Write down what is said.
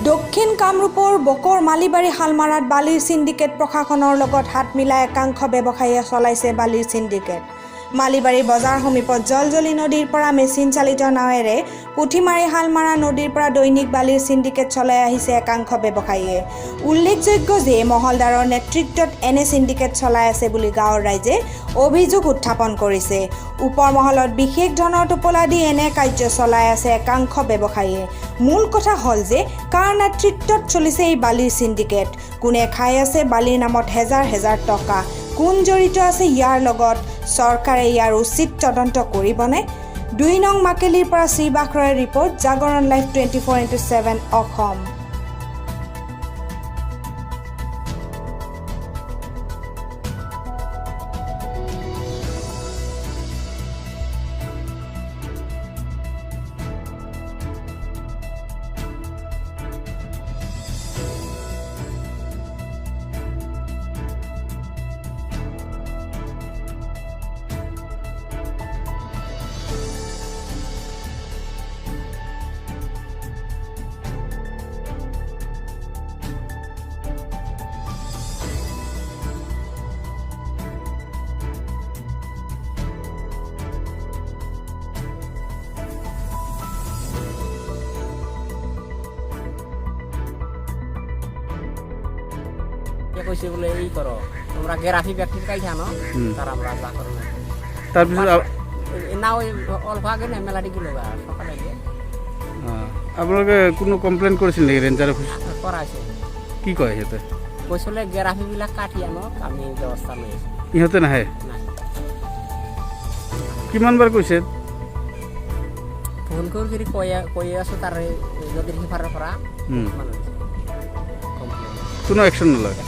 দক্ষিণ কামৰূপৰ বকৰ মালিবাৰী হালমাৰাত বালিৰ সিন্ডিকেট প্ৰশাসনৰ লগত হাত মিলাই একাংশ ব্যৱসায়ীয়ে চলাইছে বালিৰ সিন্ডিকেট। মালিবাৰী বজাৰ সমীপত জলজলি নদীৰ পৰা মেচিন চালিত নাৱেৰে পুঠিমাৰী হালমাৰা নদীৰ পৰা দৈনিক বালিৰ সিন্ডিকেট চলাই আহিছে একাংশ ব্যৱসায়ীয়ে। উল্লেখযোগ্য যে মহলদাৰৰ নেতৃত্বত এনে সিন্ডিকেট চলাই আছে বুলি গাঁৱৰ ৰাইজে অভিযোগ উত্থাপন কৰিছে। ওপৰ মহলত বিশেষ ধনৰ টোপোলা দি এনে কাৰ্য চলাই আছে একাংশ ব্যৱসায়ীয়ে। মূল কথা হ'ল যে কাৰ নেতৃত্বত চলিছে এই বালিৰ সিন্ডিকেট, কোনে খাই আছে বালিৰ নামত হেজাৰ হেজাৰ টকা, কোন জড়িত আছে ইয়াৰ লগত, চৰকাৰে ইয়াৰ উচিত তদন্ত কৰিবনে? ২ নং মাকেলিৰ পৰা শ্ৰীবাস ৰয়ৰ ৰিপৰ্ট, জাগৰণ লাইভ 24x7 অসম। কৈছে বোলে এই করো তোমরা গ্রাফি ব্যক্তির কাছে আনো তার আমরা যা করো না তারপর না ওই অল্প আগে না মেলাটি গেল সকালে আপনাকে কোনো কমপ্লেন করেছেন নাকি রেঞ্জার অফিস? করা আছে। কি কয় হেতে? কৈছিলে গ্রাফি বিলাক কাটি আনো, আমি ব্যবস্থা লৈছো। ইহঁতে নাহে? নাই। কিমানবাৰ কৈছে? ফোন কৰি কৈ আছো তাৰে নদীৰ সিপাৰৰ পৰা কোনো একশন নলয়।